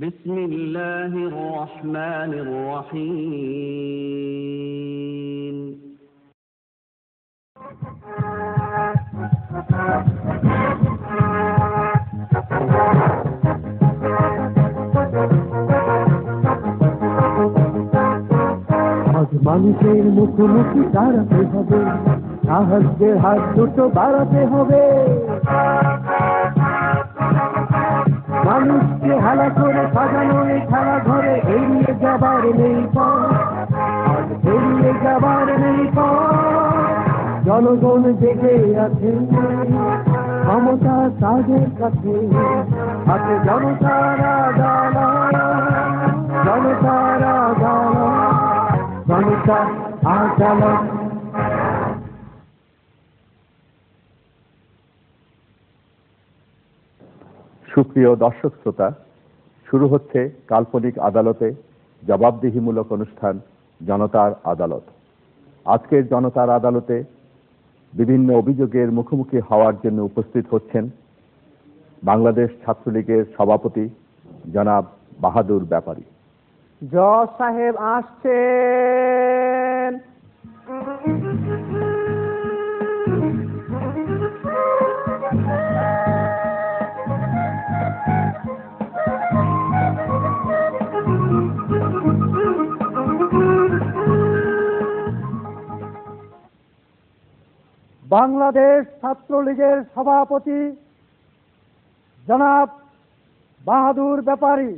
বিসমিল্লাহির রহমানির রহিম। আজ মানুষের মুখোমুখি দাঁড়াতে হবে, সাহায্যের হাত দুটো বাড়াতে হবে। মানুষকে হালা করে সাজানো এই খেলা ঘরে এড়িয়ে যাবার নেই পথ, আজ এড়িয়ে যাবার নেই পথ। জনগণ জেগে আছে, ক্ষমতা তাদের কাছে, আছে জনতার আদালত, জনতার আদালত, জনতার আদালত। সুপ্রিয় দর্শক শ্রোতা, শুরু হচ্ছে কাল্পনিক আদালতে জবাবদিহিমূলক অনুষ্ঠান জনতার আদালত। আজকের জনতার আদালতে বিভিন্ন অভিযোগের মুখোমুখি হওয়ার জন্য উপস্থিত হচ্ছেন বাংলাদেশ ছাত্রলীগের সভাপতি জনাব বাহাদুর ব্যাপারী। জজ সাহেব আসছেন। বাংলাদেশ ছাত্রলীগের সভাপতি জনাব বাহাদুর ব্যাপারী,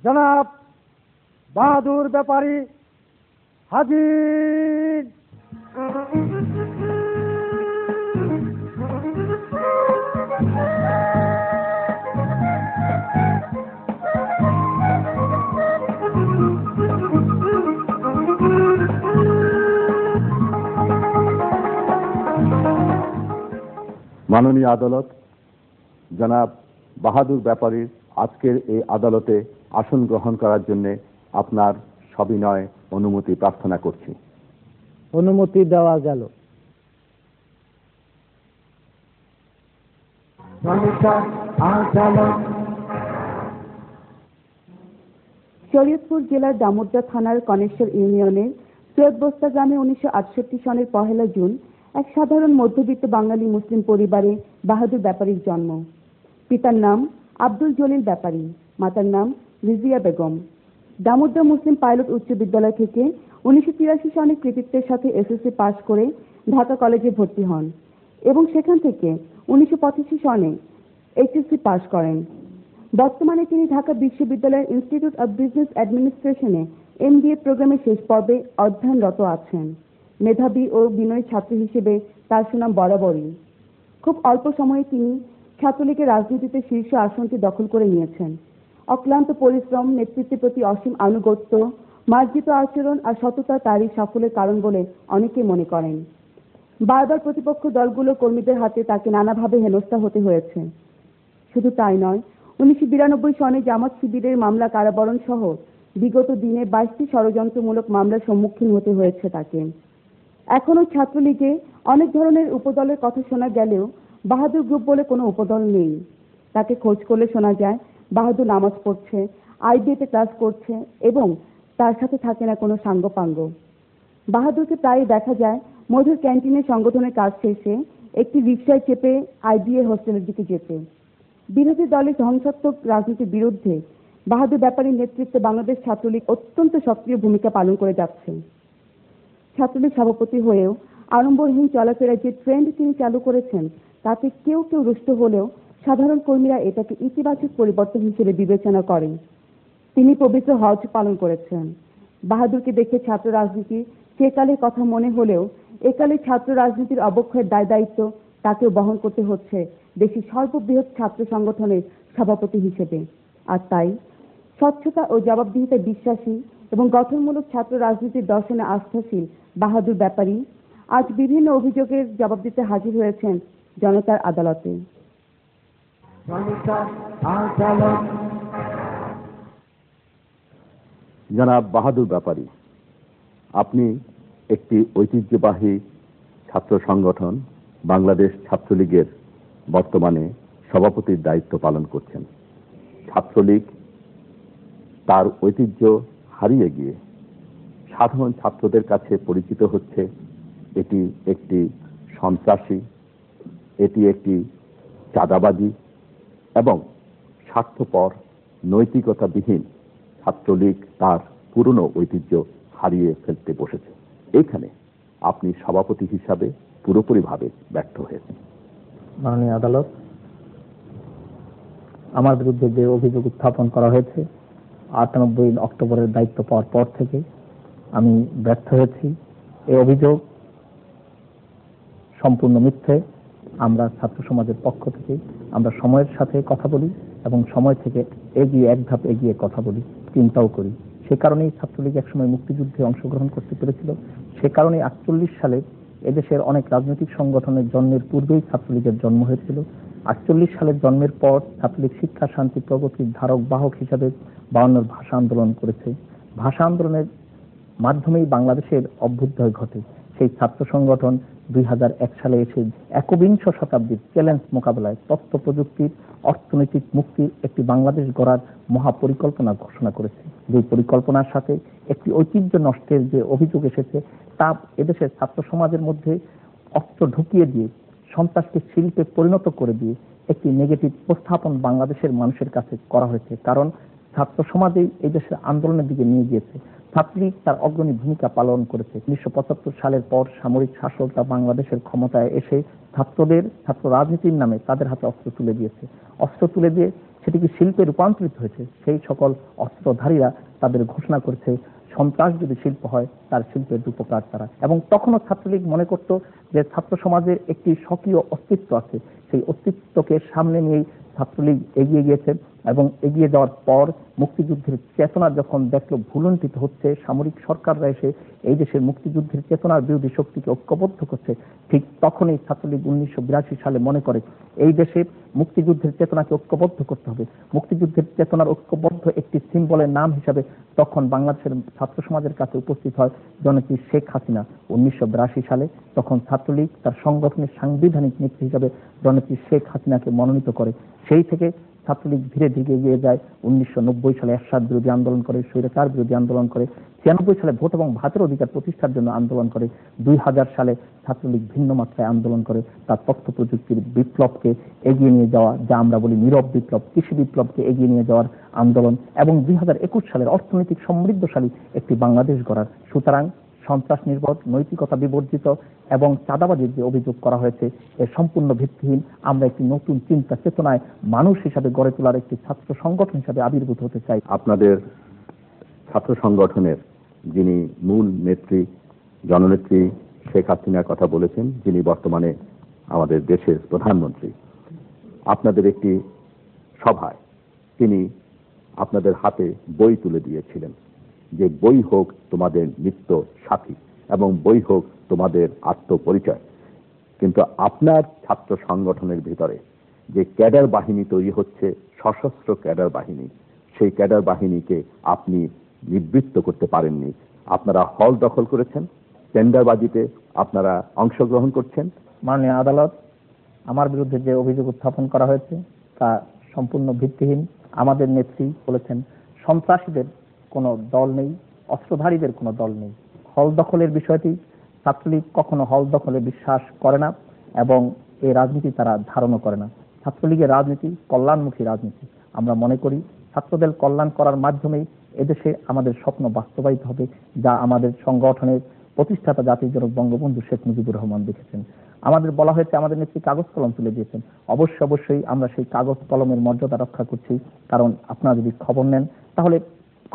জনাব বাহাদুর ব্যাপারী হাজির। মাননীয় আদালত, জনাব বাহাদুর ব্যাপারীর আজকের এই আদালতে আসন গ্রহণ করার জন্য আপনার সবিনয় অনুমতি প্রার্থনা করছি। অনুমতি দেওয়া গেল। শরীয়তপুর জেলার দামোদরা থানার কনেশ্বর ইউনিয়নের সৈয়দবস্তা গ্রামে 1968 সনের 1 জুন এক সাধারণ মধ্যবিত্ত বাঙালি মুসলিম পরিবারে বাহাদুর ব্যাপারীর জন্ম। পিতার নাম আব্দুল জলিল ব্যাপারী, মাতার নাম রিজিয়া বেগম। দামোদরা মুসলিম পাইলট উচ্চ বিদ্যালয় থেকে 1983 সনে কৃতিত্বের সাথে এসএসসি পাশ করে ঢাকা কলেজে ভর্তি হন এবং সেখান থেকে 1985 সনে এইচএসসি পাশ করেন। বর্তমানে তিনি ঢাকা বিশ্ববিদ্যালয়ের ইনস্টিটিউট অব বিজনেস অ্যাডমিনিস্ট্রেশনে MBA প্রোগ্রামের শেষ পর্বে অধ্যয়নরত আছেন। মেধাবী ও বিনয়ী ছাত্র হিসেবে তার সুনাম বরাবরই। খুব অল্প সময়ে তিনি ছাত্রলীগের রাজনীতিতে শীর্ষ আসনটি দখল করে নিয়েছেন। অক্লান্ত পরিশ্রম, নেতৃত্বের প্রতি অসীম আনুগত্য, মার্জিত আচরণ আর সততা তারই সাফল্যের কারণ বলে অনেকেই মনে করেন। বারবার প্রতিপক্ষ দলগুলো কর্মীদের হাতে তাকে নানাভাবে হেনস্থা হতে হয়েছে। শুধু তাই নয়, 1992 সনে জামাত শিবিরের মামলা কারাবরণ সহ বিগত দিনে 22টি ষড়যন্ত্রমূলক মামলার সম্মুখীন হতে হয়েছে তাকে। এখনো ছাত্রলীগে অনেক ধরনের উপদলের কথা শোনা গেলেও বাহাদুর গ্রুপ বলে কোনো উপদল নেই। তাকে খোঁজ করলে শোনা যায় বাহাদুর নামাজ পড়ছে, আইবিএতে ক্লাস করছে এবং তার সাথে থাকে না কোনো সাঙ্গপাঙ্গ। বাহাদুরকে প্রায় দেখা যায় মধুর ক্যান্টিনে সংগঠনের কাজ শেষে একটি রিকশায় চেপে আইবিএ হোস্টেলের দিকে যেতে। বিরোধী দলের ধ্বংসাত্মক রাজনীতির বিরুদ্ধে বাহাদুর ব্যাপারীর নেতৃত্বে বাংলাদেশ ছাত্রলীগ অত্যন্ত সক্রিয় ভূমিকা পালন করে যাচ্ছে। ছাত্রলীগ সভাপতি হয়েও আড়ম্বরহীন চলাফেরার যে ট্রেন্ড তিনি চালু করেছেন তাতে কেউ কেউ রুষ্ট হলেও সাধারণ কর্মীরা এটাকে ইতিবাচক পরিবর্তন হিসেবে বিবেচনা করেন। তিনি পবিত্র হজ পালন করেছেন। বাহাদুরকে দেখে ছাত্র রাজনীতি সেকালের কথা মনে হলেও একালে ছাত্র রাজনীতির অবক্ষয়ের দায় দায়িত্ব তাকেও বহন করতে হচ্ছে দেশের সর্ববৃহৎ ছাত্র সংগঠনের সভাপতি হিসেবে। আর তাই স্বচ্ছতা ও জবাবদিহিতায় বিশ্বাসী এবং গঠনমূলক ছাত্র রাজনীতির দর্শনে আস্থাশীল বাহাদুর ব্যাপারী আজ বিভিন্ন অভিযোগের জবাব দিতে হাজির হয়েছেন জনতার আদালতে। জনাব বাহাদুর ব্যাপারী, আপনি একটি ঐতিহ্যবাহী ছাত্র সংগঠন বাংলাদেশ ছাত্রলীগের বর্তমানে সভাপতির দায়িত্ব পালন করছেন। ছাত্রলীগ তার ঐতিহ্য হারিয়ে গিয়ে সাধারণ ছাত্রদের কাছে পরিচিত হচ্ছে এটি একটি সন্ত্রাসী, এটি একটি চাঁদাবাজি এবং স্বার্থপর নৈতিকতাবিহীন ছাত্রলীগ তার পুরনো ঐতিহ্য হারিয়ে ফেলতে বসেছে। এখানে আপনি সভাপতি হিসাবে পুরোপুরিভাবে ব্যর্থ হয়েছেন। মাননীয় আদালত, আমার বিরুদ্ধে যে অভিযোগ উত্থাপন করা হয়েছে 98 অক্টোবরের দায়িত্ব পাওয়ার পর থেকে আমি ব্যর্থ হয়েছি। এই অভিযোগ সম্পূর্ণ মিথ্যে। আমরা ছাত্র সমাজের পক্ষ থেকে আমরা সময়ের সাথে কথা বলি এবং সময় থেকে এগিয়ে এক ধাপ এগিয়ে কথা বলি, চিন্তাও করি। সে কারণেই ছাত্রলীগ একসময় মুক্তিযুদ্ধে অংশগ্রহণ করতে পেরেছিল। সে কারণে 48 সালে এদেশের অনেক রাজনৈতিক সংগঠনের জন্মের পূর্বেই ছাত্রলীগের জন্ম হয়েছিল। 48 সালের জন্মের পর ছাত্রলীগ শিক্ষা, শান্তি, প্রগতির ধারক বাহক হিসাবে 52 ভাষা আন্দোলন করেছে। ভাষা আন্দোলনের মাধ্যমেই বাংলাদেশের অভ্যুদয় ঘটে। সেই ছাত্র সংগঠন 2001 সালে এসে একবিংশ শতাব্দীর চ্যালেঞ্জ মোকাবেলায় তথ্য প্রযুক্তির অর্থনৈতিক মুক্তির একটি বাংলাদেশ গড়ার মহাপরিকল্পনা ঘোষণা করেছে। যে পরিকল্পনার সাথে একটি ঐতিহ্য নষ্টের যে অভিযোগ এসেছে তা এদেশের ছাত্র সমাজের মধ্যে অস্ত্র ঢুকিয়ে দিয়ে সন্ত্রাসকে শিল্পে পরিণত করে দিয়ে একটি নেগেটিভ উপস্থাপন বাংলাদেশের মানুষের কাছে করা হয়েছে। কারণ ছাত্র সমাজেই এই দেশের আন্দোলনের দিকে নিয়ে গিয়েছে। ছাত্রলীগ তার অগ্রণী ভূমিকা পালন করেছে। 1975 সালের পর সামরিক শাসকরা বাংলাদেশের ক্ষমতায় এসে ছাত্র রাজনীতির নামে তাদের হাতে অস্ত্র তুলে দিয়েছে। অস্ত্র তুলে দিয়ে সেটিকে শিল্পে রূপান্তরিত হয়েছে। সেই সকল অস্ত্রধারীরা তাদের ঘোষণা করেছে সন্ত্রাস যদি শিল্প হয় তার শিল্পের রূপকার তারা। এবং তখনও ছাত্রলীগ মনে করত যে ছাত্র সমাজের একটি স্বকীয় অস্তিত্ব আছে। সেই অস্তিত্বকে সামনে নিয়েই ছাত্রলীগ এগিয়ে গিয়েছে এবং এগিয়ে যাওয়ার পর মুক্তিযুদ্ধের চেতনা যখন দেখলো ভুলুণ্ঠিত হচ্ছে, সামরিক সরকাররা এসে এই দেশের মুক্তিযুদ্ধের চেতনার বিরোধী শক্তিকে ঐক্যবদ্ধ করছে, ঠিক তখনই ছাত্রলীগ 1982 সালে মনে করে এই দেশে মুক্তিযুদ্ধের চেতনাকে ঐক্যবদ্ধ করতে হবে। মুক্তিযুদ্ধের চেতনার ঐক্যবদ্ধ একটি সিম্বলের নাম হিসাবে তখন বাংলাদেশের ছাত্র সমাজের কাছে উপস্থিত হয় জননেত্রী শেখ হাসিনা। 1982 সালে তখন ছাত্রলীগ তার সংগঠনের সাংবিধানিক নেত্রী হিসাবে জননেত্রী শেখ হাসিনাকে মনোনীত করে। সেই থেকে ছাত্রলীগ ধীরে ধীরে এগিয়ে যায়। 1990 সালে এরশাদ বিরোধী আন্দোলন করে, স্বৈরাচার বিরোধী আন্দোলন করে, 96 সালে ভোট এবং ভাতের অধিকার প্রতিষ্ঠার জন্য আন্দোলন করে, 2000 সালে ছাত্রলীগ ভিন্ন মাত্রায় আন্দোলন করে তার তথ্য প্রযুক্তির বিপ্লবকে এগিয়ে নিয়ে যাওয়া, যা আমরা বলি নীরব বিপ্লব, কৃষি বিপ্লবকে এগিয়ে নিয়ে যাওয়ার আন্দোলন, এবং 2021 সালের অর্থনৈতিক সমৃদ্ধশালী একটি বাংলাদেশ গড়ার। সুতরাং সন্ত্রাস নির্ভর, নৈতিকতা বিবর্জিত এবং চাঁদাবাজির যে অভিযোগ করা হয়েছে এর সম্পূর্ণ ভিত্তিহীন। আমরা একটি নতুন চিন্তা চেতনায় মানুষ হিসাবে গড়ে তোলার একটি ছাত্র সংগঠন হিসাবে আবির্ভূত হতে চাই। আপনাদের ছাত্র সংগঠনের যিনি মূল নেত্রী জননেত্রী শেখ হাসিনার কথা বলেছেন, যিনি বর্তমানে আমাদের দেশের প্রধানমন্ত্রী, আপনাদের একটি সভায় তিনি আপনাদের হাতে বই তুলে দিয়েছিলেন যে বই হোক তোমাদের নিত্য সাথী এবং বই হোক তোমাদের আত্মপরিচয়। কিন্তু আপনার ছাত্র সংগঠনের ভিতরে যে ক্যাডার বাহিনী তৈরি হচ্ছে, সশস্ত্র ক্যাডার বাহিনী, সেই ক্যাডার বাহিনীকে আপনি নিবৃত্ত করতে পারেননি। আপনারা হল দখল করেছেন, টেন্ডারবাজিতে আপনারা অংশগ্রহণ করছেন। মাননীয় আদালত, আমার বিরুদ্ধে যে অভিযোগ উত্থাপন করা হয়েছে তা সম্পূর্ণ ভিত্তিহীন। আমাদের নেত্রী বলেছেন সন্ত্রাসীদের কোনো দল নেই, অস্ত্রধারীদের কোনো দল নেই। হল দখলের বিষয়টি ছাত্রলীগ কখনো হল দখলে বিশ্বাস করে না এবং এই রাজনীতি তারা ধারণও করে না। ছাত্রলীগের রাজনীতি কল্যাণমুখী রাজনীতি। আমরা মনে করি ছাত্রদের কল্যাণ করার মাধ্যমেই এদেশে আমাদের স্বপ্ন বাস্তবায়িত হবে, যা আমাদের সংগঠনের প্রতিষ্ঠাতা জাতির জনক বঙ্গবন্ধু শেখ মুজিবুর রহমান দেখেছেন। আমাদের বলা হয়েছে আমাদের নেত্রী কাগজ কলম তুলে দিয়েছেন। অবশ্যই আমরা সেই কাগজ কলমের মর্যাদা রক্ষা করছি। কারণ আপনারা যদি খবর নেন তাহলে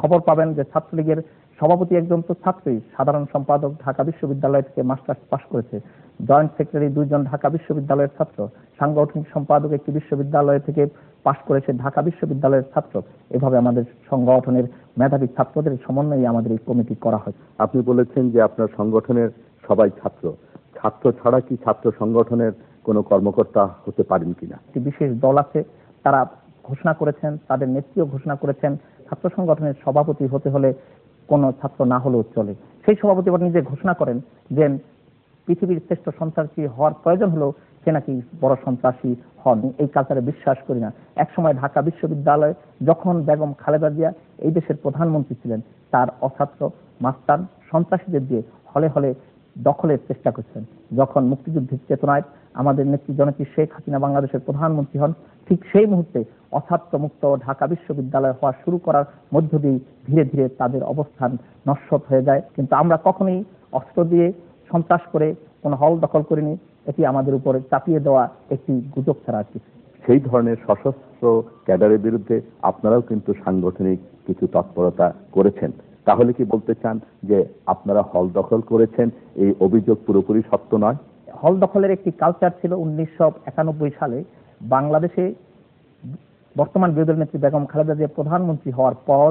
খবর পাবেন যে ছাত্রলীগের সভাপতি একজন তো ছাত্রী, সাধারণ সম্পাদক ঢাকা বিশ্ববিদ্যালয় থেকে মাস্টার্স পাশ করেছে, জয়েন্ট সেক্রেটারি 2 জন ঢাকা বিশ্ববিদ্যালয়ের ছাত্র, সাংগঠনিক সম্পাদক একটি বিশ্ববিদ্যালয় থেকে পাশ করেছে ঢাকা বিশ্ববিদ্যালয়ের ছাত্র। এভাবে আমাদের সংগঠনের মেধাবী ছাত্রদের সমন্বয়ে আমাদের এই কমিটি করা হয়। আপনি বলেছেন যে আপনার সংগঠনের সবাই ছাত্র। ছাত্র ছাড়া কি ছাত্র সংগঠনের কোনো কর্মকর্তা হতে পারেন কিনা? একটি বিশেষ দল আছে, তারা ঘোষণা করেছেন, তাদের নেত্রীও ঘোষণা করেছেন ছাত্র সংগঠনের সভাপতি হতে হলে কোনো ছাত্র না হলেও চলে। সেই সভাপতি আবার নিজে ঘোষণা করেন যে পৃথিবীর শ্রেষ্ঠ সন্ত্রাসী হওয়ার প্রয়োজন হলেও সে নাকি বড় সন্ত্রাসী হন। এই কালচারে বিশ্বাস করি না। একসময় ঢাকা বিশ্ববিদ্যালয়ে যখন বেগম খালেদা জিয়া এই দেশের প্রধানমন্ত্রী ছিলেন, তার অছাত্র মাস্তান সন্ত্রাসীদের দিয়ে হলে হলে দখলের চেষ্টা করছেন। যখন মুক্তিযুদ্ধের চেতনায় আমাদের নেত্রী জননেত্রী শেখ হাসিনা বাংলাদেশের প্রধানমন্ত্রী হন, ঠিক সেই মুহূর্তে অছাত্র মুক্ত ঢাকা বিশ্ববিদ্যালয় হওয়া শুরু করার মধ্য দিয়ে ধীরে ধীরে তাদের অবস্থান নস্বত হয়ে যায়। কিন্তু আমরা কখনোই অস্ত্র দিয়ে সন্ত্রাস করে কোনো হল দখল করিনি। এটি আমাদের উপরে চাপিয়ে দেওয়া একটি গুজব ছাড়া আর কিছু। সেই ধরনের সশস্ত্র ক্যাডারের বিরুদ্ধে আপনারাও কিন্তু সাংগঠনিক কিছু তৎপরতা করেছেন। তাহলে কি বলতে চান যে আপনারা হল দখল করেছেন, এই অভিযোগ পুরোপুরি সত্য নয়? হল দখলের একটি কালচার ছিল 1991 সালে বাংলাদেশে বর্তমান বিরোধী নেত্রী বেগম খালেদা জিয়া প্রধানমন্ত্রী হওয়ার পর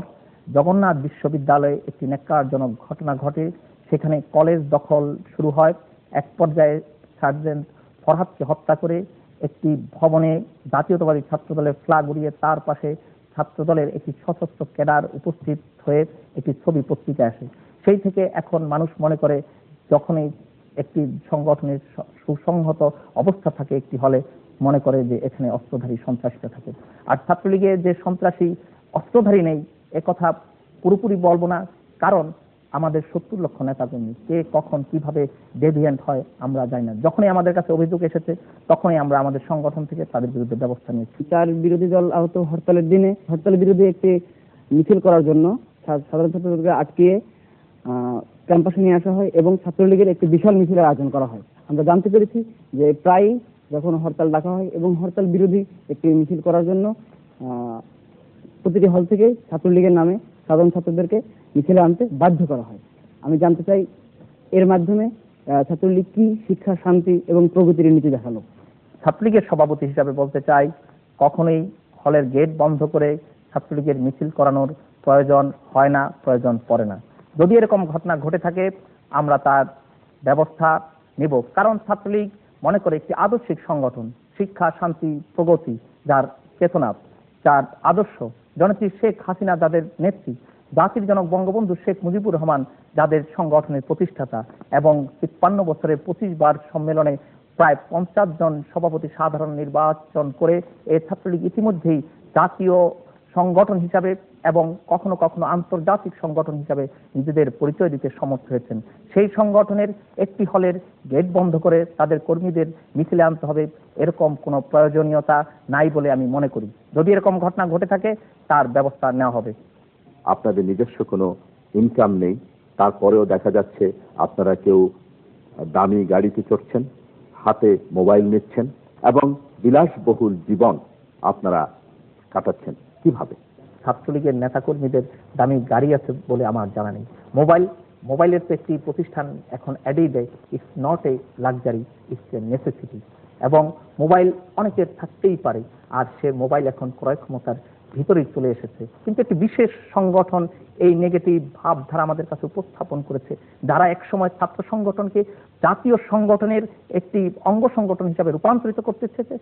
জগন্নাথ বিশ্ববিদ্যালয়ে একটি ন্যাক্কারজনক ঘটনা ঘটে। সেখানে কলেজ দখল শুরু হয়। এক পর্যায়ে সার্জেন্ট ফরহাদকে হত্যা করে একটি ভবনে জাতীয়তাবাদী ছাত্রদলের ফ্ল্যাগ উড়িয়ে তার পাশে ছাত্রদলের একটি সশস্ত্র ক্যাডার উপস্থিত হয়ে একটি ছবি পত্রিকা আসে। সেই থেকে এখন মানুষ মনে করে যখনই একটি সংগঠনের সুসংহত অবস্থা থাকে একটি হলে, মনে করে যে এখানে অস্ত্রধারী সন্ত্রাসীরা থাকে। আর ছাত্রলীগে যে সন্ত্রাসী অস্ত্রধারী নেই এ কথা পুরোপুরি বলবো না, কারণ আমাদের 70 লক্ষ নেতাকর্মী কে কখন কিভাবে ডেভিয়েন্ট হয় আমরা জানি না। যখনই আমাদের কাছে অভিযোগ এসেছে তখনই আমরা আমাদের সংগঠন থেকে তাদের বিরুদ্ধে ব্যবস্থা নিয়েছি। 4 বিরোধী দল আহত হরতালের দিনে হরতাল বিরোধী একটি মিছিল করার জন্য সাধারণ ছাত্রদেরকে আটকিয়ে ক্যাম্পাসে নিয়ে আসা হয় এবং ছাত্রলীগের একটি বিশাল মিছিলের আয়োজন করা হয়। আমরা জানতে পেরেছি যে প্রায় যখন হরতাল ডাকা হয় এবং হরতাল বিরোধী একটি মিছিল করার জন্য প্রতিটি হল থেকে ছাত্রলীগের নামে সাধারণ ছাত্রদেরকে মিছিলে আনতে বাধ্য করা হয়। আমি জানতে চাই এর মাধ্যমে ছাত্রলীগ কি শিক্ষা, শান্তি এবং প্রগতির নীতি দেখালো? ছাত্রলীগের সভাপতি হিসাবে বলতে চাই, কখনোই হলের গেট বন্ধ করে ছাত্রলীগের মিছিল করানোর প্রয়োজন হয় না, প্রয়োজন পড়ে না। যদি এরকম ঘটনা ঘটে থাকে আমরা তার ব্যবস্থা নেব, কারণ ছাত্রলীগ মনে করে একটি আদর্শিক সংগঠন, শিক্ষা, শান্তি, প্রগতি যার চেতনা, যার আদর্শ, জননেত্রী শেখ হাসিনা যাদের নেত্রী, জাতির জনক বঙ্গবন্ধু শেখ মুজিবুর রহমান যাদের সংগঠনের প্রতিষ্ঠাতা, এবং 53 বছরের 25 বার সম্মেলনে প্রায় 50 জন সভাপতি সাধারণ নির্বাচন করে এই ছাত্রলীগ ইতিমধ্যেই জাতীয় সংগঠন হিসাবে এবং কখনো কখনো আন্তর্জাতিক সংগঠন হিসাবে নিজেদের পরিচয় দিতে সমর্থ হয়েছেন। সেই সংগঠনের একটি হলের গেট বন্ধ করে তাদের কর্মীদের মিছিলে আনতে হবে, এরকম কোনো প্রয়োজনীয়তা নাই বলে আমি মনে করি। যদি এরকম ঘটনা ঘটে থাকে তার ব্যবস্থা নেওয়া হবে। আপনাদের নিজস্ব কোনো ইনকাম নেই, তারপরেও দেখা যাচ্ছে আপনারা কেউ দামি গাড়িতে চড়ছেন, হাতে মোবাইল নিচ্ছেন এবং বিলাসবহুল জীবন আপনারা কাটাচ্ছেন। কিভাবে? ছাত্রলীগের নেতাকর্মীদের দামি গাড়ি আছে বলে আমার জানা নেই। মোবাইলের তো একটি প্রতিষ্ঠান এখন অ্যাডই দেয়, it's not a luxury, it's a necessity. এবং মোবাইল অনেকের থাকতেই পারে, আর সে মোবাইল এখন ক্রয় ক্ষমতার ভিতরেই চলে এসেছে। কিন্তু একটি বিশেষ সংগঠন এই নেগেটিভ ভাবধারা আমাদের কাছে উপস্থাপন করেছে, যারা একসময় ছাত্র সংগঠনকে জাতীয় সংগঠনের একটি অঙ্গ সংগঠন হিসাবে রূপান্তরিত করতে চেয়েছে।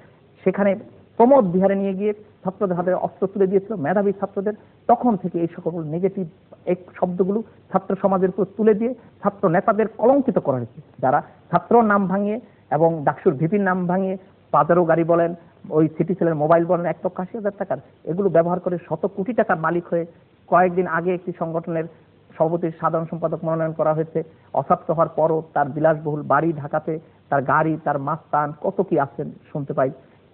সেখানে প্রমোদ বিহারে নিয়ে গিয়ে ছাত্রদের হাতে অস্ত্র তুলে দিয়েছিল, মেধাবী ছাত্রদের। তখন থেকে এই সকল নেগেটিভ এক শব্দগুলো ছাত্র সমাজের উপর তুলে দিয়ে ছাত্র নেতাদের কলঙ্কিত করা হয়েছে, যারা ছাত্র নাম ভাঙিয়ে এবং ডাকসুর ভিপির নাম ভাঙিয়ে পাজারো গাড়ি বলেন, ওই সিটি সেলের মোবাইল বলেন 1,80,000 টাকার, এগুলো ব্যবহার করে শত কোটি টাকার মালিক হয়ে কয়েকদিন আগে একটি সংগঠনের সভাপতির সাধারণ সম্পাদক মনোনয়ন করা হয়েছে। অছাত্র হওয়ার পরও তার বিলাসবহুল বাড়ি ঢাকাতে, তার গাড়ি, তার মাস্তান কত কি আছেন শুনতে পাই।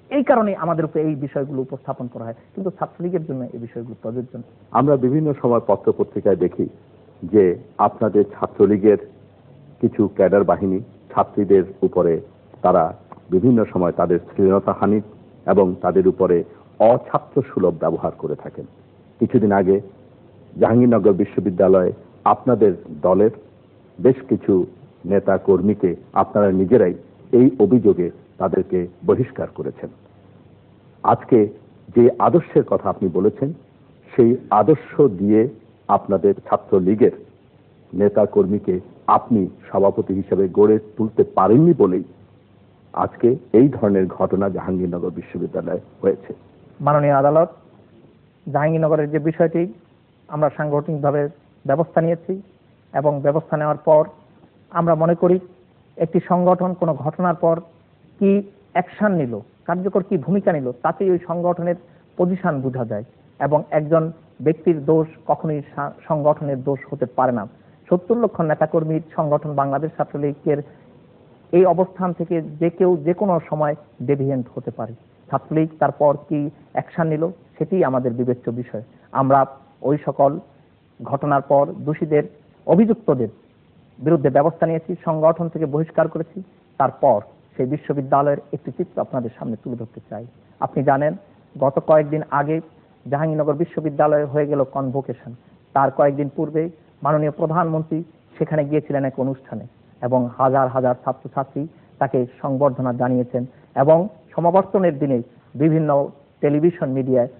এই কারণে আমাদের উপরে এই বিষয়গুলো উপস্থাপন করা হয়, কিন্তু ছাত্রলীগের জন্য এই বিষয়গুলো প্রযোজ্য। আমরা বিভিন্ন সময় পত্র পত্রিকায় দেখি যে আপনাদের ছাত্রলীগের কিছু ক্যাডার বাহিনী ছাত্রীদের উপরে তারা বিভিন্ন সময় তাদের শ্লীলতাহানি এবং তাদের উপরে অছাত্র সুলভ ব্যবহার করে থাকেন। কিছুদিন আগে জাহাঙ্গীরনগর বিশ্ববিদ্যালয়ে আপনাদের দলের বেশ কিছু নেতা কর্মীকে আপনারা নিজেরাই এই অভিযোগে তাদেরকে বহিষ্কার করেছেন। আজকে যে আদর্শের কথা আপনি বলেছেন সেই আদর্শ দিয়ে আপনাদের ছাত্রলীগের নেতা কর্মীকে আপনি সভাপতি হিসেবে গড়ে তুলতে পারেননি বলেই আজকে এই ধরনের ঘটনা জাহাঙ্গীরনগর বিশ্ববিদ্যালয়ে হয়েছে। মাননীয় আদালত জাহাঙ্গীরনগরের যে বিষয়টি আমরা সাংগঠনিকভাবে ব্যবস্থা নিয়েছি এবং ব্যবস্থা নেওয়ার পর আমরা মনে করি একটি সংগঠন কোনো ঘটনার পর কি অ্যাকশন নিল, কার্যকর কি ভূমিকা নিল, তাতেই ওই সংগঠনের পজিশন বোঝা যায়। এবং একজন ব্যক্তির দোষ কখনোই সংগঠনের দোষ হতে পারে না। 70 লক্ষ নেতাকর্মীর সংগঠন বাংলাদেশ ছাত্রলীগের এই অবস্থান থেকে যে কেউ যে কোনো সময় ডেভিয়েন্ট হতে পারে। ছাত্রলীগ তারপর কি অ্যাকশন নিল সেটি আমাদের বিবেচ্য বিষয়। আমরা ওই সকল ঘটনার পর দোষীদের, অভিযুক্তদের বিরুদ্ধে ব্যবস্থা নিয়েছি, সংগঠন থেকে বহিষ্কার করেছি। তারপর সেই বিশ্ববিদ্যালয়ের একটি চিত্র আপনাদের সামনে তুলে ধরতে চাই। আপনি জানেন গত কয়েকদিন আগে জাহাঙ্গীরনগর বিশ্ববিদ্যালয়ে হয়ে গেল কনভোকেশন। তার কয়েকদিন পূর্বে মাননীয় প্রধানমন্ত্রী সেখানে গিয়েছিলেন এক অনুষ্ঠানে এবং হাজার হাজার ছাত্রছাত্রী তাকে সংবর্ধনা জানিয়েছেন। এবং সমাবর্তনের দিনে বিভিন্ন টেলিভিশন মিডিয়ায়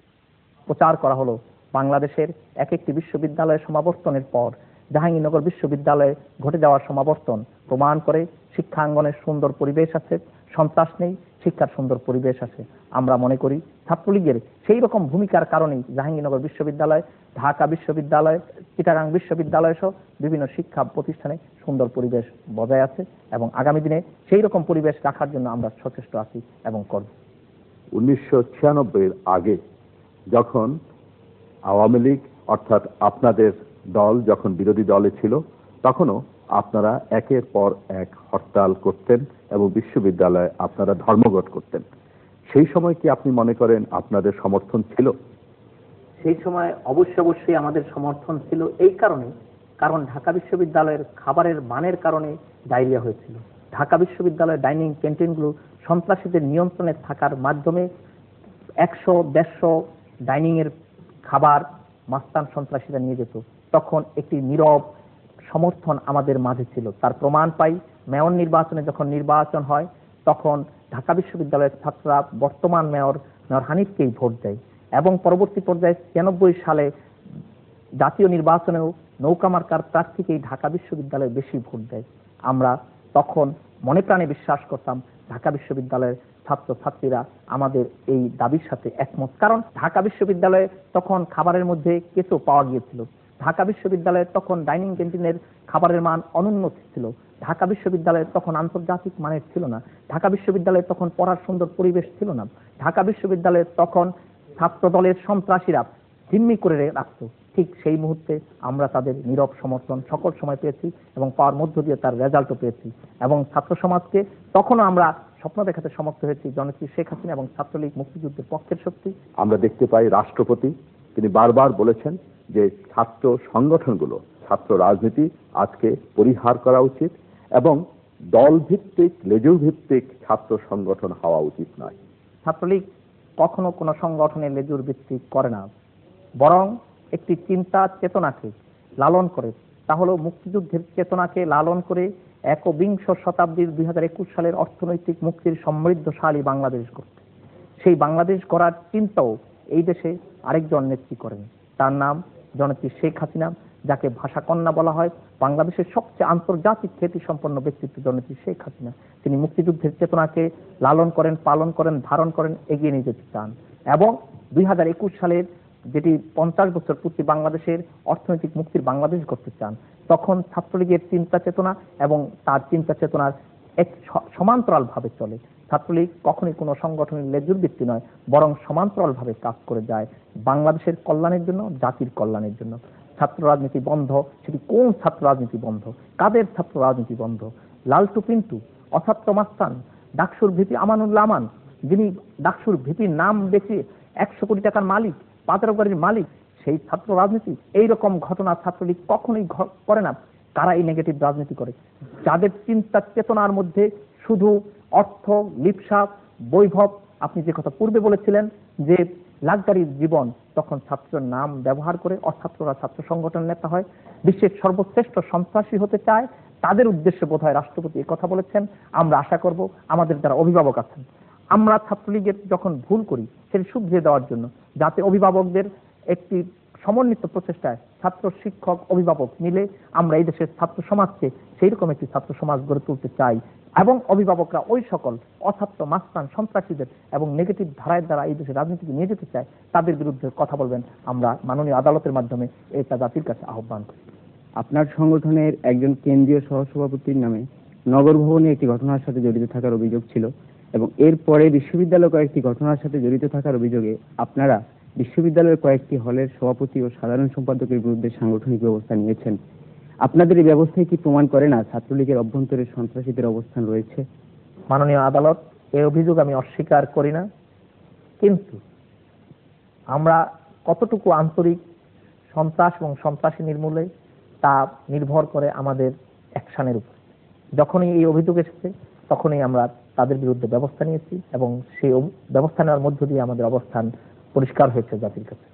প্রচার করা হলো বাংলাদেশের এক একটি বিশ্ববিদ্যালয়ের সমাবর্তনের পর জাহাঙ্গীরনগর বিশ্ববিদ্যালয়ে ঘটে যাওয়ার সমাবর্তন প্রমাণ করে শিক্ষাঙ্গনের সুন্দর পরিবেশ আছে, সন্ত্রাস নেই, শিক্ষার সুন্দর পরিবেশ আছে। আমরা মনে করি ছাত্রলীগের সেই রকম ভূমিকার কারণেই জাহাঙ্গীরনগর বিশ্ববিদ্যালয়, ঢাকা বিশ্ববিদ্যালয়, চিটাগাং বিশ্ববিদ্যালয় সহ বিভিন্ন শিক্ষা প্রতিষ্ঠানে সুন্দর পরিবেশ বজায় আছে এবং আগামী দিনে সেই রকম পরিবেশ রাখার জন্য আমরা সচেষ্ট আছি এবং করব। 1996 আগে যখন আওয়ামী লীগ অর্থাৎ আপনাদের দল যখন বিরোধী দলে ছিল, তখনও আপনারা একের পর এক হরতাল করতেন এবং বিশ্ববিদ্যালয়ে আপনারা ধর্মঘট করতেন। সেই সময় কি আপনি মনে করেন আপনাদের সমর্থন ছিল? সেই সময় অবশ্যই আমাদের সমর্থন ছিল। এই কারণ ঢাকা বিশ্ববিদ্যালয়ের খাবারের মানের কারণে ডায়রিয়া হয়েছিল। ঢাকা বিশ্ববিদ্যালয়ের ডাইনিং ক্যান্টিনগুলো সন্ত্রাসীদের নিয়ন্ত্রণে থাকার মাধ্যমে 100-150 ডাইনিং এর খাবার মাস্তান সন্ত্রাসীরা নিয়ে যেত। তখন একটি নীরব সমর্থন আমাদের মাঝে ছিল। তার প্রমাণ পাই মেয়র নির্বাচনে, যখন নির্বাচন হয় তখন ঢাকা বিশ্ববিদ্যালয়ের ছাত্ররা বর্তমান মেয়র হানিফকেই ভোট দেয় এবং পরবর্তী পর্যায়ে 93 সালে জাতীয় নির্বাচনেও নৌকা মার্কার প্রার্থীকেই ঢাকা বিশ্ববিদ্যালয়ে বেশি ভোট দেয়। আমরা তখন মনে প্রাণে বিশ্বাস করতাম ঢাকা বিশ্ববিদ্যালয়ের ছাত্রছাত্রীরা আমাদের এই দাবির সাথে একমত। কারণ ঢাকা বিশ্ববিদ্যালয়ে তখন খাবারের মধ্যে কেঁচো পাওয়া গিয়েছিল। ঢাকা বিশ্ববিদ্যালয়ে তখন ডাইনিং ক্যান্টিনের খাবারের মান অনুন্নত ছিল। ঢাকা বিশ্ববিদ্যালয়ে তখন আন্তর্জাতিক মানের ছিল না। ঢাকা বিশ্ববিদ্যালয়ে তখন পড়ার সুন্দর পরিবেশ ছিল না। ঢাকা বিশ্ববিদ্যালয়ে তখন ছাত্র দলের সন্ত্রাসীরা জিম্মি করে রাখত। ঠিক সেই মুহূর্তে আমরা তাদের নীরব সমর্থন সকল সময় পেয়েছি এবং পাওয়ার মধ্য দিয়ে তার রেজাল্টও পেয়েছি। এবং ছাত্র সমাজকে তখনও আমরা স্বপ্ন দেখাতে সমর্থ হয়েছি জননেত্রী শেখ হাসিনা এবং ছাত্রলীগ মুক্তিযুদ্ধের পক্ষের শক্তি। আমরা দেখতে পাই রাষ্ট্রপতি তিনি বারবার বলেছেন যে ছাত্র সংগঠনগুলো, ছাত্র রাজনীতি আজকে পরিহার করা উচিত এবং দল ভিত্তিক, লেজুর ভিত্তিক ছাত্র সংগঠন হওয়া উচিত নয়। ছাত্রলীগ কখনো কোনো সংগঠনের লেজুর ভিত্তিক করে না, বরং একটি চিন্তা চেতনাকে লালন করে। তা হলো মুক্তিযুদ্ধের চেতনাকে লালন করে একবিংশ শতাব্দীর 2021 সালের অর্থনৈতিক মুক্তির সমৃদ্ধশালী বাংলাদেশ করতে। সেই বাংলাদেশ গড়ার চিন্তাও এই দেশে আরেকজন নেত্রী করেন, তার নাম জননেত্রী শেখ হাসিনা, যাকে ভাষা কন্যা বলা হয়। বাংলাদেশের সবচেয়ে আন্তর্জাতিক খ্যাতি সম্পন্ন ব্যক্তিত্ব জননেত্রী শেখ হাসিনা। তিনি মুক্তিযুদ্ধের চেতনাকে লালন করেন, পালন করেন, ধারণ করেন, এগিয়ে নিয়ে যেতে চান এবং 2021 সালের যেটি 50 বছর পূর্তি বাংলাদেশের অর্থনৈতিক মুক্তির বাংলাদেশ করতে চান। তখন ছাত্রলীগের চিন্তা চেতনা এবং তার চিন্তা চেতনার এক সমান্তরাল ভাবে চলে। ছাত্রলীগ কখনোই কোনো সংগঠনের লেজুর ভিত্তি নয়, বরং সমান্তরাল ভাবে কাজ করে যায় বাংলাদেশের কল্যাণের জন্য, জাতির কল্যাণের জন্য। ছাত্র রাজনীতি বন্ধ, সেটি কোন ছাত্র রাজনীতি বন্ধ, কাদের ছাত্র রাজনীতি বন্ধ? লালটু পিন্টু, অছাত্র মাস্তান, ডাকসুর ভিপি আমানুল্লাহ আমান, যিনি ডাকসুর ভিপির নাম বেশি 100 কোটি টাকার মালিক, 15 গাড়ির মালিক, সেই ছাত্র রাজনীতি? এইরকম ঘটনা ছাত্রলীগ কখনোই করে না। কারা এই নেগেটিভ রাজনীতি করে? যাদের চিন্তা চেতনার মধ্যে শুধু অর্থ, লিপ্সা, বৈভব। আপনি যে কথা পূর্বে বলেছিলেন যে লাক্সারির জীবন, তখন ছাত্রের নাম ব্যবহার করে অছাত্ররা ছাত্র সংগঠন নেতা হয়, বিশ্বের সর্বশ্রেষ্ঠ সন্ত্রাসী হতে চায়। তাদের উদ্দেশ্যে বোধহয় রাষ্ট্রপতি এই কথা বলেছেন। আমরা আশা করব আমাদের যারা অভিভাবক আছেন, আমরা ছাত্রলীগের যখন ভুল করি সেটি শুধরিয়ে দেওয়ার জন্য, যাতে অভিভাবকদের একটি সমন্বিত প্রচেষ্টায় ছাত্র, শিক্ষক, অভিভাবক মিলে আমরা এই দেশের ছাত্র সমাজকে সেই রকম একটি ছাত্র সমাজ গড়ে তুলতে চাই এবং অভিভাবকরা ওই সকল অছাত্র, মাস্তান, সন্ত্রাসীদের এবং নেগেটিভ ধারায় দ্বারা এই দেশের রাজনীতিকে নিয়ে যেতে চায়, তাদের বিরুদ্ধে কথা বলবেন। আমরা মাননীয় আদালতের মাধ্যমে এটা জাতির কাছে আহ্বান করি। আপনার সংগঠনের একজন কেন্দ্রীয় সহসভাপতির নামে নগর ভবনে একটি ঘটনার সাথে জড়িত থাকার অভিযোগ ছিল এবং এরপরে বিশ্ববিদ্যালয় কয়েকটি ঘটনার সাথে জড়িত থাকার অভিযোগে আপনারা বিশ্ববিদ্যালয়ের কয়েকটি হলের সভাপতি ও সাধারণ সম্পাদকের বিরুদ্ধে সাংগঠনিক ব্যবস্থা নিয়েছেন। আপনাদের এই ব্যবস্থায় কি প্রমাণ করে না ছাত্রলীগের অভ্যন্তরে সন্ত্রাসীদের অবস্থান রয়েছে? মাননীয় আদালত, এই অভিযোগ আমি অস্বীকার করি না, কিন্তু আমরা কতটুকু আন্তরিক সন্ত্রাস এবং সন্ত্রাসী নির্মূলে তা নির্ভর করে আমাদের অ্যাকশনের উপর। যখনই এই অভিযোগ এসেছে তখনই আমরা তাদের বিরুদ্ধে ব্যবস্থা নিয়েছি এবং সেই ব্যবস্থা নেওয়ার মধ্য দিয়ে আমাদের অবস্থান পরিষ্কার হয়েছে জাতির কাছে।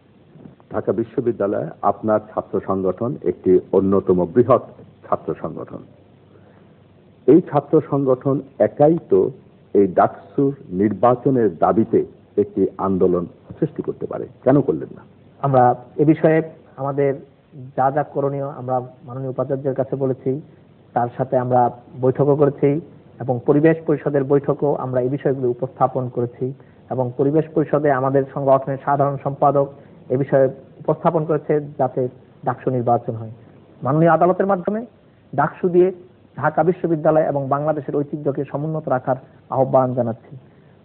ঢাকা বিশ্ববিদ্যালয়ে আপনার ছাত্র সংগঠন একটি অন্যতম বৃহৎ ছাত্র সংগঠন। এই ছাত্র সংগঠন একাই তো এই ডাকসুর নির্বাচনের দাবিতে একটি আন্দোলন সৃষ্টি করতে পারে, কেন করলেন না? আমরা এ বিষয়ে আমাদের যা যা করণীয় আমরা মাননীয় উপাচার্যের কাছে বলেছি, তার সাথে আমরা বৈঠকও করেছি এবং পরিবেশ পরিষদের বৈঠকও আমরা এই বিষয়গুলো উপস্থাপন করেছি এবং পরিবেশ পরিষদে আমাদের সংগঠনের সাধারণ সম্পাদক এ বিষয়ে উপস্থাপন করেছে যাতে ডাকসু নির্বাচন হয়। মাননীয় আদালতের মাধ্যমে ডাকসু দিয়ে ঢাকা বিশ্ববিদ্যালয় এবং বাংলাদেশের ঐতিহ্যকে সমুন্নত রাখার আহ্বান জানাচ্ছি।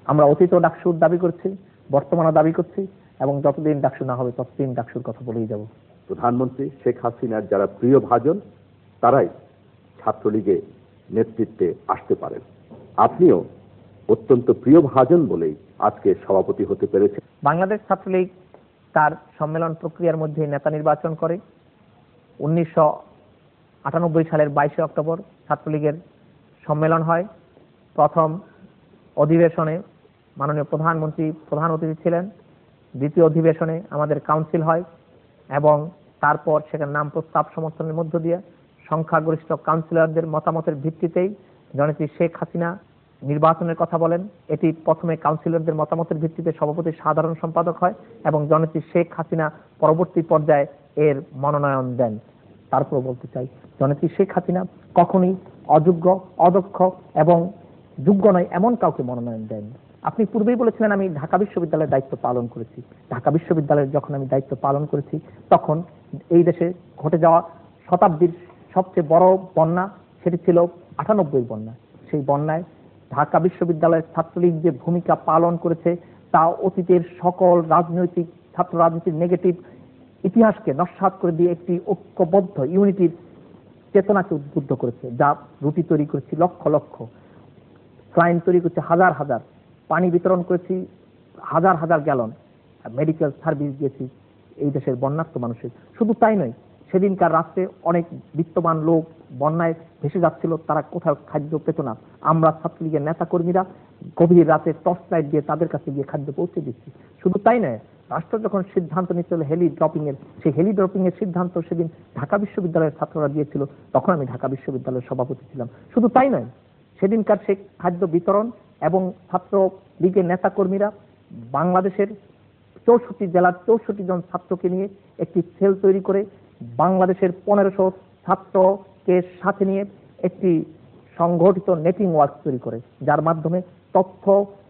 আমরা অতীত ডাকসুর দাবি করছি, বর্তমানে দাবি করছি এবং যতদিন ডাকসু না হবে ততদিন ডাকসুর কথা বলেই যাব। প্রধানমন্ত্রী শেখ হাসিনার যারা প্রিয় ভাজন তারাই ছাত্রলীগে নেতৃত্বে আসতে পারেন। আপনিও অত্যন্ত প্রিয় ভাজন বলেই আজকে সভাপতি হতে পেরেছেন। বাংলাদেশ ছাত্রলীগ তার সম্মেলন প্রক্রিয়ার মধ্যে নেতা নির্বাচন করে। 1998 সালের 22 অক্টোবর ছাত্রলীগের সম্মেলন হয়। প্রথম অধিবেশনে মাননীয় প্রধানমন্ত্রী প্রধান অতিথি ছিলেন। দ্বিতীয় অধিবেশনে আমাদের কাউন্সিল হয় এবং তারপর সেখানে নাম প্রস্তাব সমর্থনের মধ্য দিয়ে সংখ্যাগরিষ্ঠ কাউন্সিলরদের মতামতের ভিত্তিতেই জননেত্রী শেখ হাসিনা নির্বাচনের কথা বলেন। এটি প্রথমে কাউন্সিলরদের মতামতের ভিত্তিতে সভাপতি সাধারণ সম্পাদক হয় এবং জননেত্রী শেখ হাসিনা পরবর্তী পর্যায়ে এর মনোনয়ন দেন। তারপর বলতে চাই, জননেত্রী শেখ হাসিনা কখনোই অযোগ্য, অদক্ষ এবং যোগ্য নয় এমন কাউকে মনোনয়ন দেন। আপনি পূর্বেই বলেছিলেন আমি ঢাকা বিশ্ববিদ্যালয়ের দায়িত্ব পালন করেছি। ঢাকা বিশ্ববিদ্যালয়ের যখন আমি দায়িত্ব পালন করেছি তখন এই দেশে ঘটে যাওয়া শতাব্দীর সবচেয়ে বড় বন্যা সেটি ছিল 98 বন্যা। সেই বন্যায় ঢাকা বিশ্ববিদ্যালয়ের ছাত্রলীগ যে ভূমিকা পালন করেছে তা অতীতের সকল রাজনৈতিক ছাত্র রাজনীতির নেগেটিভ ইতিহাসকে নস্যাৎ করে দিয়ে একটি ঐক্যবদ্ধ ইউনিটির চেতনাকে উদ্বুদ্ধ করেছে, যা রুটি তৈরি করেছি লক্ষ লক্ষ, ক্লাইন তৈরি করেছি হাজার হাজার, পানি বিতরণ করেছি হাজার হাজার গ্যালন, মেডিকেল সার্ভিস দিয়েছি এই দেশের বন্যার্ত মানুষের। শুধু তাই নয়, সেদিনকার রাত্রে অনেক বিত্তবান লোক বন্যায় ভেসে যাচ্ছিল, তারা কোথাও খাদ্য পেত না। আমরা ছাত্রলীগের নেতা কর্মীরা গভীর রাতে টর্চ লাইট দিয়ে তাদের কাছে গিয়ে খাদ্য পৌঁছে দিচ্ছি। শুধু তাই নয়, রাষ্ট্র যখন সিদ্ধান্ত নিচ্ছিল হেলি ড্রপিং এর, সেই হেলি ড্রপিং এর সিদ্ধান্ত সেদিন ঢাকা বিশ্ববিদ্যালয়ের ছাত্ররা দিয়েছিল, তখন আমি ঢাকা বিশ্ববিদ্যালয়ের সভাপতি ছিলাম। শুধু তাই নয়, সেদিনকার সেই খাদ্য বিতরণ এবং ছাত্র লীগের নেতা কর্মীরা বাংলাদেশের 64 জেলার 64 জন ছাত্রকে নিয়ে একটি সেল তৈরি করে বাংলাদেশের 1500 ছাত্রকে সাথে নিয়ে একটি সংগঠিত নেটিং ওয়ার্ক তৈরি করে, যার মাধ্যমে তথ্য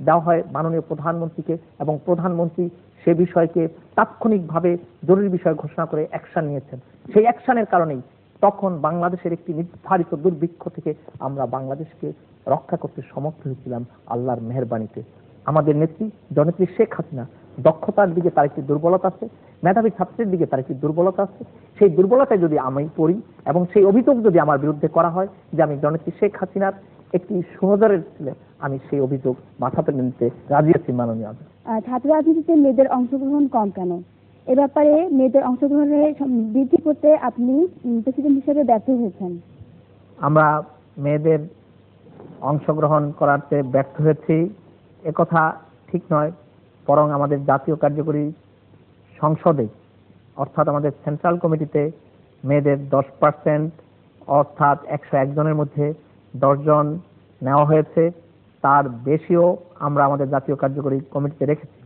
দেওয়া হয় মাননীয় প্রধানমন্ত্রীকে এবং প্রধানমন্ত্রী সে বিষয়কে তাৎক্ষণিকভাবে জরুরি বিষয় ঘোষণা করে অ্যাকশন নিয়েছেন। সেই অ্যাকশনের কারণেই তখন বাংলাদেশের একটি নির্ধারিত দুর্ভিক্ষ থেকে আমরা বাংলাদেশকে রক্ষা করতে সমর্থ হয়েছিলাম আল্লাহর মেহেরবানিতে। আমাদের নেত্রী জননেত্রী শেখ হাসিনা দক্ষতার দিকে তার একটি দুর্বলতা আছে, মেধাবী ছাত্রের দিকে তার একটি দুর্বলতা আছে। সেই দুর্বলতায় যদি আমি পড়ি এবং সেই অভিযোগ যদি আমার বিরুদ্ধে করা হয় যে আমি জননেত্রী শেখ হাসিনার একটি সহোদরের ছেলে, আমি সেই অভিযোগ মাথা পেতে নিতে রাজি আছি। মাননীয় ছাত্র রাজনীতিতে মেয়েদের অংশগ্রহণ কম কেন? এ ব্যাপারে মেয়েদের অংশগ্রহণের বৃদ্ধি করতে আপনি প্রেসিডেন্ট হিসেবে ব্যর্থ হয়েছেন। আমরা মেয়েদের অংশগ্রহণ করাতে ব্যর্থ হয়েছি একথা ঠিক নয়, বরং আমাদের জাতীয় কার্যকরী সংসদে অর্থাৎ আমাদের সেন্ট্রাল কমিটিতে মেয়েদের 10% অর্থাৎ 101 জনের মধ্যে 10 জন নেওয়া হয়েছে। তার বেশিও আমরা আমাদের জাতীয় কার্যকরী কমিটিতে রেখেছি।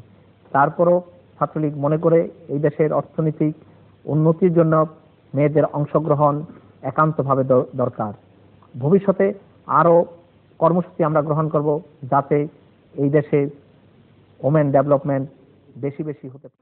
তারপরও ছাত্রলীগ মনে করে এই দেশের অর্থনৈতিক উন্নতির জন্য মেয়েদের অংশগ্রহণ একান্তভাবে দরকার। ভবিষ্যতে আরো কর্মসূচি আমরা গ্রহণ করব যাতে এই দেশে ওমেন ডেভেলপমেন্ট বেশি বেশি হতে পারে।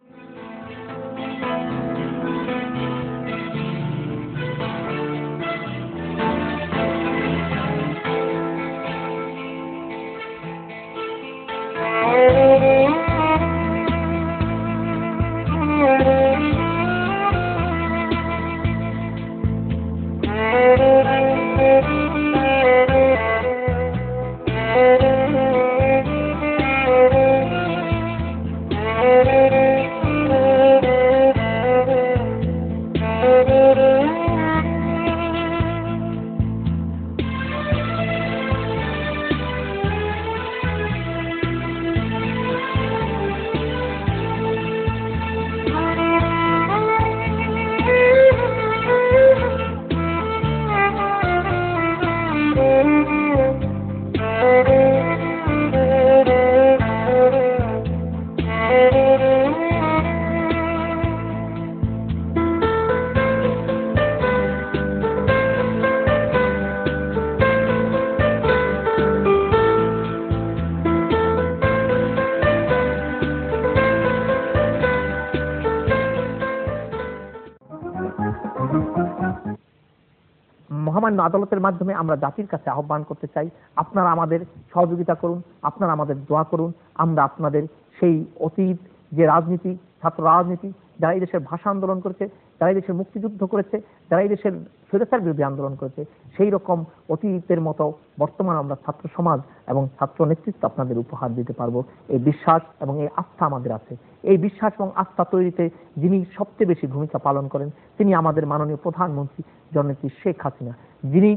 মহামান্য আদালতের মাধ্যমে আমরা জাতির কাছে আহ্বান করতে চাই, আপনারা আমাদের সহযোগিতা করুন, আপনারা আমাদের দোয়া করুন। আমরা আপনাদের সেই অতীত যে রাজনীতি, ছাত্র রাজনীতি, যারা এই দেশের ভাষা আন্দোলন করেছে, যারা এই দেশের মুক্তিযুদ্ধ করেছে, যারা এই দেশের স্বৈরাচার বিরোধী আন্দোলন করেছে, সেই রকম অতীতের মতো বর্তমান আমরা ছাত্র সমাজ এবং ছাত্র নেতৃত্ব আপনাদের উপহার দিতে পারবো, এই বিশ্বাস এবং এই আস্থা আমাদের আছে। এই বিশ্বাস এবং আস্থা তৈরিতে যিনি সবচেয়ে বেশি ভূমিকা পালন করেন তিনি আমাদের মাননীয় প্রধানমন্ত্রী জননেত্রী শেখ হাসিনা, যিনি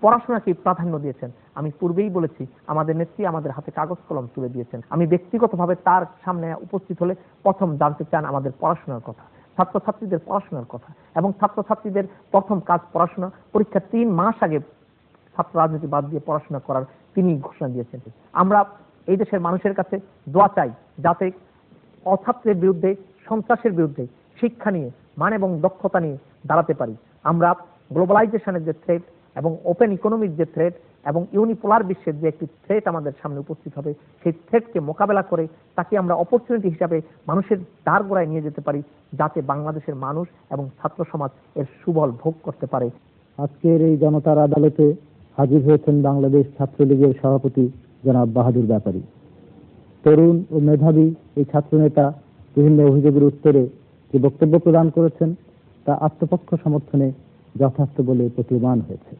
পড়াশোনাকে প্রাধান্য দিয়েছেন। আমি পূর্বেই বলেছি, আমাদের নেত্রী আমাদের হাতে কাগজ কলম তুলে দিয়েছেন। আমি ব্যক্তিগতভাবে তার সামনে উপস্থিত হলে প্রথম জানতে চান আমাদের পড়াশোনার কথা, ছাত্রছাত্রীদের পড়াশোনার কথা, এবং ছাত্রছাত্রীদের প্রথম কাজ পড়াশোনা। পরীক্ষা 3 মাস আগে ছাত্র রাজনীতি বাদ দিয়ে পড়াশোনা করার তিনি ঘোষণা দিয়েছেন। আমরা এই দেশের মানুষের কাছে দোয়া চাই যাতে অছাত্রের বিরুদ্ধে, সন্ত্রাসের বিরুদ্ধে শিক্ষা নিয়ে, মান এবং দক্ষতা নিয়ে দাঁড়াতে পারি। আমরা গ্লোবালাইজেশনের যে থ্রেট এবং ওপেন ইকোনমির যে থ্রেট এবং ইউনিপোলার বিশ্বের যে একটি থ্রেট আমাদের সামনে উপস্থিত হবে, সেই থ্রেটকে মোকাবেলা করে তাকে আমরা অপরচুনিটি হিসাবে মানুষের দ্বার গোড়ায় নিয়ে যেতে পারি, যাতে বাংলাদেশের মানুষ এবং ছাত্র সমাজ এর সুফল ভোগ করতে পারে। আজকের এই জনতার আদালতে হাজির হয়েছেন বাংলাদেশ ছাত্রলীগের সভাপতি জনাব বাহাদুর ব্যাপারী। তরুণ ও মেধাবী এই ছাত্রনেতা বিভিন্ন অভিযোগের উত্তরে যে বক্তব্য প্রদান করেছেন তা আত্মপক্ষ সমর্থনে যথার্থ বলে প্রতীয়মান হয়েছে।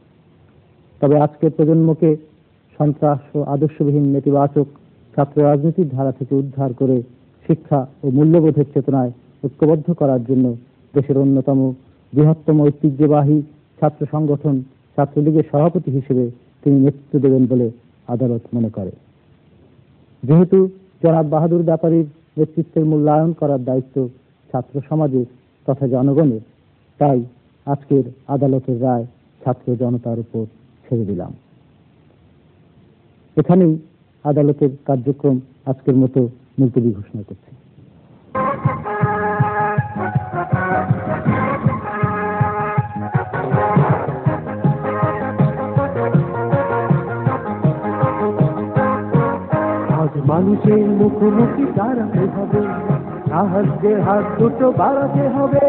তবে আজকের প্রজন্মকে সন্ত্রাস ও আদর্শবিহীন নেতিবাচক ছাত্র রাজনীতির ধারা থেকে উদ্ধার করে শিক্ষা ও মূল্যবোধের চেতনায় ঐক্যবদ্ধ করার জন্য দেশের অন্যতম বৃহত্তম ঐতিহ্যবাহী ছাত্র সংগঠন ছাত্রলীগের সভাপতি হিসেবে তিনি নেতৃত্ব দেবেন বলে আদালত মনে করে। যেহেতু জনাব বাহাদুর ব্যাপারীর নেতৃত্বের মূল্যায়ন করার দায়িত্ব ছাত্র সমাজের তথা জনগণের, তাই আজকের আদালতের রায় ছাত্র জনতার উপর ছেড়ে দিলাম। এখানেই আদালতের কার্যক্রম আজকের মতো মুলতবি ঘোষণা করছি। আজ মানুষের মুখোমুখি দাঁড়াতে হবে, সাহায্যের হাত দুটো বাড়াতে হবে।